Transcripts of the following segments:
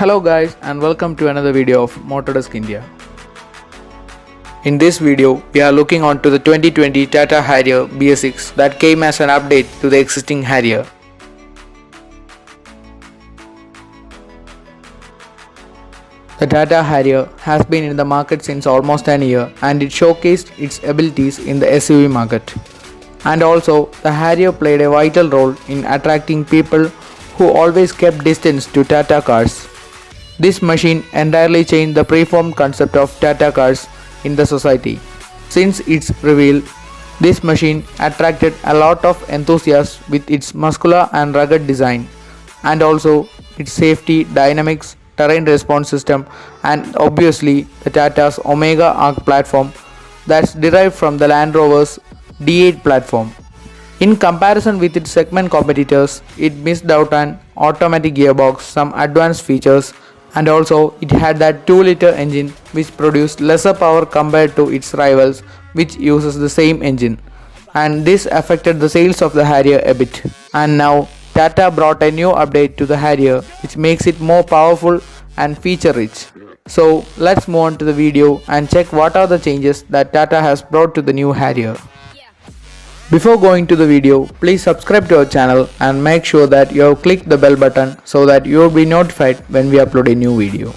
Hello guys and welcome to another video of Motordesk India. In this video, we are looking on to the 2020 Tata Harrier BS6 that came as an update to the existing Harrier. The Tata Harrier has been in the market since almost an year and it showcased its abilities in the SUV market. And also, the Harrier played a vital role in attracting people who always kept distance to Tata cars. This machine entirely changed the preformed concept of Tata cars in the society. Since its reveal, this machine attracted a lot of enthusiasts with its muscular and rugged design, and also its safety, dynamics, terrain response system, and obviously the Tata's Omega Arc platform that's derived from the Land Rover's D8 platform. In comparison with its segment competitors, it missed out on automatic gearbox, some advanced features, and also it had that 2-liter engine which produced lesser power compared to its rivals which uses the same engine, and this affected the sales of the Harrier a bit. And now Tata brought a new update to the Harrier which makes it more powerful and feature rich. So let's move on to the video and check what are the changes that Tata has brought to the new Harrier. Before going to the video, please subscribe to our channel and make sure that you have clicked the bell button so that you will be notified when we upload a new video.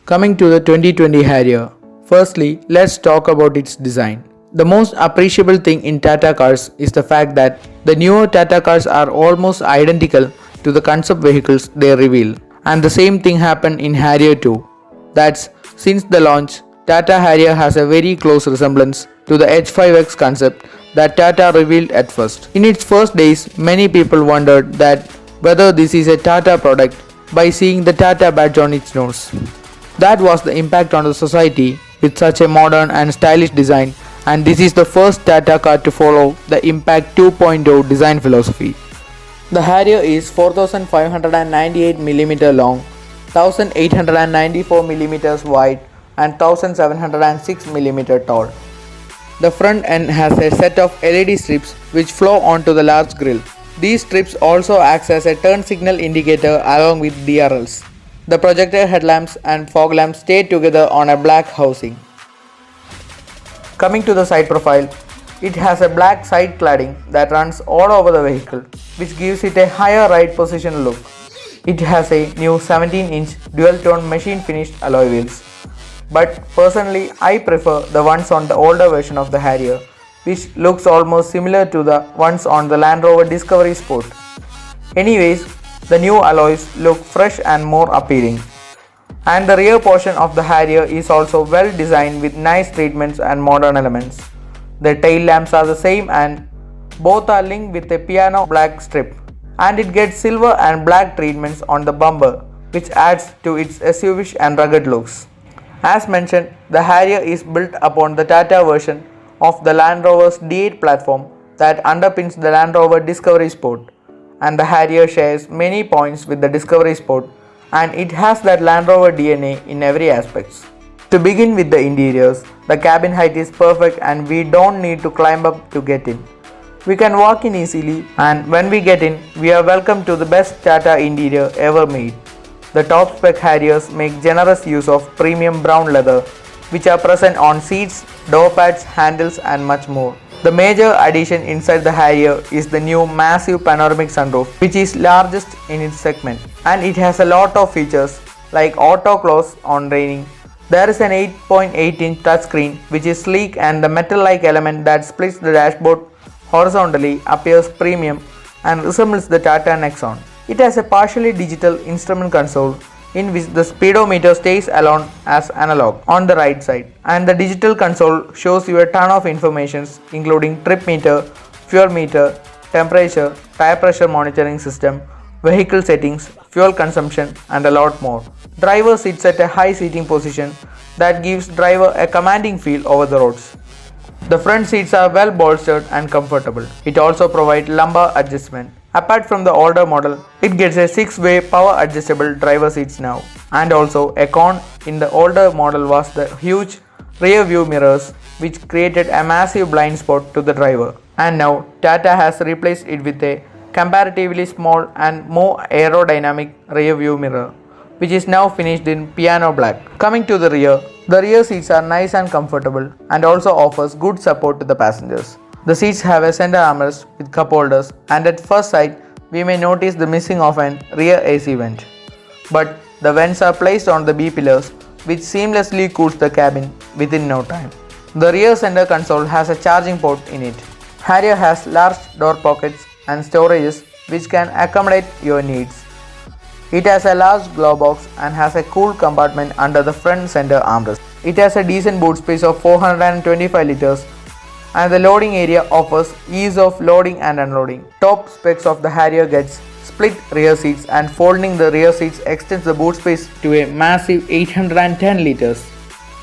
Coming to the 2020 Harrier, firstly let's talk about its design. The most appreciable thing in Tata cars is the fact that the newer Tata cars are almost identical to the concept vehicles they reveal, and the same thing happened in Harrier too. That's since the launch, Tata Harrier has a very close resemblance to the H5X concept that Tata revealed at first. In its first days, many people wondered that whether this is a Tata product by seeing the Tata badge on its nose. That was the impact on the society with such a modern and stylish design, and this is the first Tata car to follow the Impact 2.0 design philosophy. The Harrier is 4598mm long, 1894mm wide, and 1706mm tall. The front end has a set of LED strips which flow onto the large grille. These strips also act as a turn signal indicator along with DRLs. The projector headlamps and fog lamps stay together on a black housing. Coming to the side profile, it has a black side cladding that runs all over the vehicle, which gives it a higher ride position look. It has a new 17-inch dual-tone machine finished alloy wheels. But personally, I prefer the ones on the older version of the Harrier, which looks almost similar to the ones on the Land Rover Discovery Sport. Anyways, the new alloys look fresh and more appealing. And the rear portion of the Harrier is also well designed with nice treatments and modern elements. The tail lamps are the same and both are linked with a piano black strip. And it gets silver and black treatments on the bumper, which adds to its SUV-ish and rugged looks. As mentioned, the Harrier is built upon the Tata version of the Land Rover's D8 platform that underpins the Land Rover Discovery Sport, and the Harrier shares many points with the Discovery Sport, and it has that Land Rover DNA in every aspect. To begin with the interiors, the cabin height is perfect and we don't need to climb up to get in. We can walk in easily, and when we get in, we are welcome to the best Tata interior ever made. The top spec Harriers make generous use of premium brown leather, which are present on seats, door pads, handles, and much more. The major addition inside the Harrier is the new massive panoramic sunroof, which is largest in its segment, and it has a lot of features like auto close on raining. There is an 8.8-inch touchscreen which is sleek, and the metal-like element that splits the dashboard horizontally appears premium and resembles the Tata Nexon. It has a partially digital instrument console in which the speedometer stays alone as analog on the right side, and the digital console shows you a ton of information including trip meter, fuel meter, temperature, tire pressure monitoring system, vehicle settings, fuel consumption, and a lot more. Driver sits at a high seating position that gives driver a commanding feel over the roads. The front seats are well bolstered and comfortable. It also provides lumbar adjustment. Apart from the older model, it gets a 6-way power adjustable driver seats now. And also a con in the older model was the huge rear view mirrors which created a massive blind spot to the driver. And now Tata has replaced it with a comparatively small and more aerodynamic rear view mirror. which is now finished in piano black. Coming to the rear seats are nice and comfortable and also offers good support to the passengers. The seats have a center armrest with cup holders, and at first sight we may notice the missing of an rear AC vent. But the vents are placed on the B pillars, which seamlessly cools the cabin within no time. The rear center console has a charging port in it. Harrier has large door pockets and storages which can accommodate your needs. It has a large glove box and has a cool compartment under the front center armrest. It has a decent boot space of 425 liters, and the loading area offers ease of loading and unloading. Top specs of the Harrier gets split rear seats, and folding the rear seats extends the boot space to a massive 810 liters.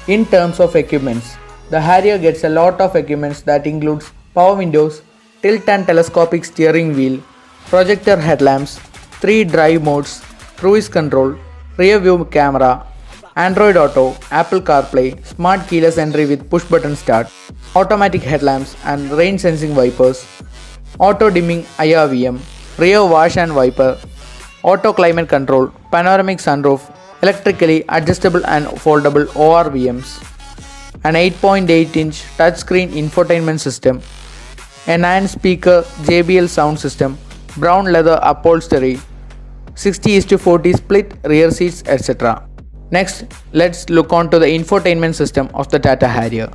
In terms of equipments, the Harrier gets a lot of equipments that includes power windows, tilt and telescopic steering wheel, projector headlamps, 3 drive modes, cruise control, rear view camera, Android Auto, Apple CarPlay, smart keyless entry with push button start, automatic headlamps and rain sensing wipers, auto dimming IRVM, rear wash and wiper, auto climate control, panoramic sunroof, electrically adjustable and foldable ORVMs, an 8.8-inch touchscreen infotainment system, a 9-speaker JBL sound system, brown leather upholstery, 60:40 split rear seats, etc. Next, let's look on to the infotainment system of the Tata Harrier.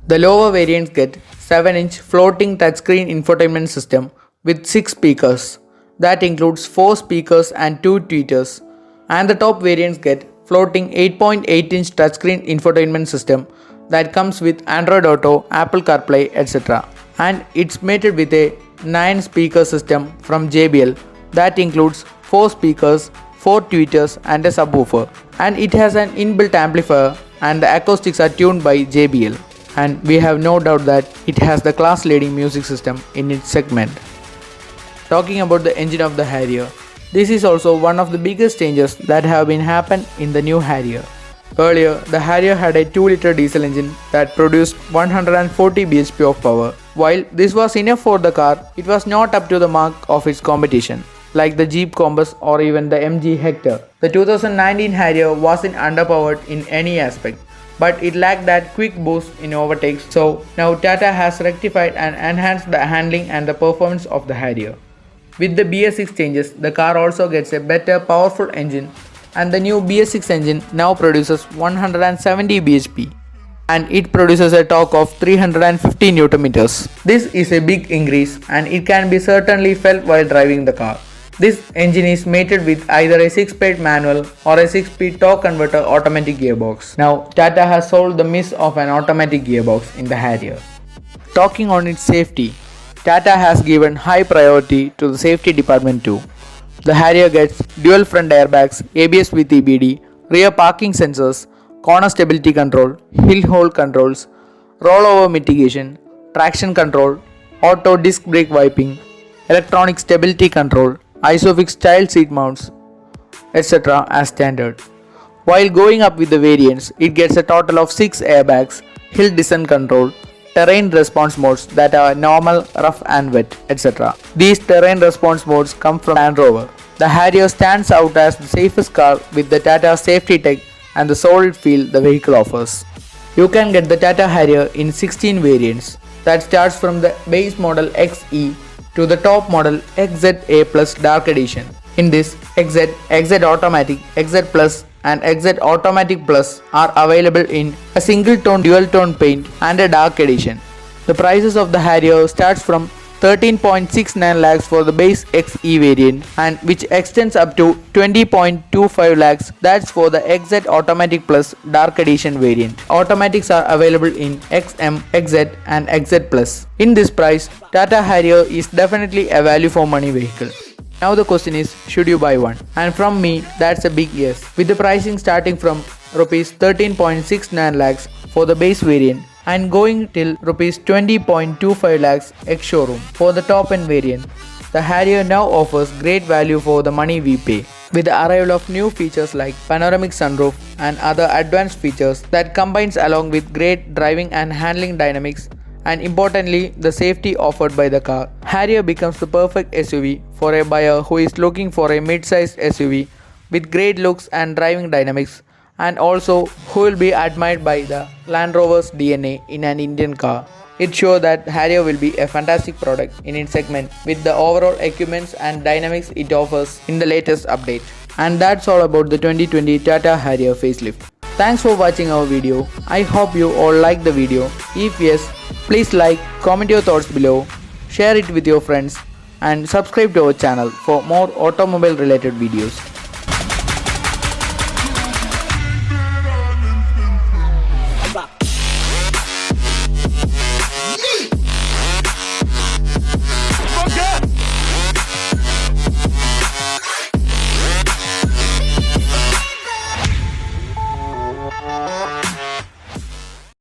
The lower variants get 7-inch floating touchscreen infotainment system with 6 speakers. That includes 4 speakers and 2 tweeters. And the top variants get floating 8.8-inch touchscreen infotainment system that comes with Android Auto, Apple CarPlay, etc. And it's mated with a 9-speaker system from JBL that includes 4 speakers, 4 tweeters and a subwoofer. And it has an inbuilt amplifier, and the acoustics are tuned by JBL. And we have no doubt that it has the class-leading music system in its segment. Talking about the engine of the Harrier, this is also one of the biggest changes that have been happened in the new Harrier. Earlier, the Harrier had a 2-liter diesel engine that produced 140 bhp of power. While this was enough for the car, it was not up to the mark of its competition, like the Jeep Compass or even the MG Hector. The 2019 Harrier wasn't underpowered in any aspect, but it lacked that quick boost in overtakes, so now Tata has rectified and enhanced the handling and the performance of the Harrier. With the BS6 changes, the car also gets a better powerful engine, and the new BS6 engine now produces 170 bhp and it produces a torque of 350 Nm. This is a big increase, and it can be certainly felt while driving the car. This engine is mated with either a 6-speed manual or a 6-speed torque converter automatic gearbox. Now, Tata has solved the miss of an automatic gearbox in the Harrier. Talking on its safety, Tata has given high priority to the safety department too. The Harrier gets dual front airbags, ABS with EBD, rear parking sensors, corner stability control, hill hold controls, rollover mitigation, traction control, auto disc brake wiping, electronic stability control, ISOFIX child seat mounts, etc. as standard. While going up with the variants, it gets a total of 6 airbags, hill descent control, terrain response modes that are normal, rough and wet, etc. These terrain response modes come from Land Rover. The Harrier stands out as the safest car with the Tata safety tech and the solid feel the vehicle offers. You can get the Tata Harrier in 16 variants that starts from the base model XE to the top model XZA Plus Dark Edition. In this, XZ, XZ Automatic, XZ Plus and XZ Automatic Plus are available in a single tone dual tone paint and a dark edition. The prices of the Harrier starts from 13.69 lakhs for the base XE variant, and which extends up to 20.25 lakhs, that's for the XZ Automatic Plus Dark Edition variant. Automatics are available in XM, XZ and XZ Plus. In this price, Tata Harrier is definitely a value for money vehicle. Now the question is, should you buy one? And from me, that's a big yes. With the pricing starting from Rs 13.69 lakhs for the base variant and going till Rs 20.25 lakhs ex-showroom for the top-end variant, the Harrier now offers great value for the money we pay. With the arrival of new features like panoramic sunroof and other advanced features that combines along with great driving and handling dynamics, and importantly the safety offered by the car, Harrier becomes the perfect SUV for a buyer who is looking for a mid-sized SUV with great looks and driving dynamics, and also who will be admired by the Land Rover's DNA in an Indian car. It shows that Harrier will be a fantastic product in its segment with the overall equipments and dynamics it offers in the latest update. And that's all about the 2020 Tata Harrier facelift. Thanks for watching our video. I hope you all liked the video. If yes, please like, comment your thoughts below, share it with your friends and subscribe to our channel for more automobile related videos.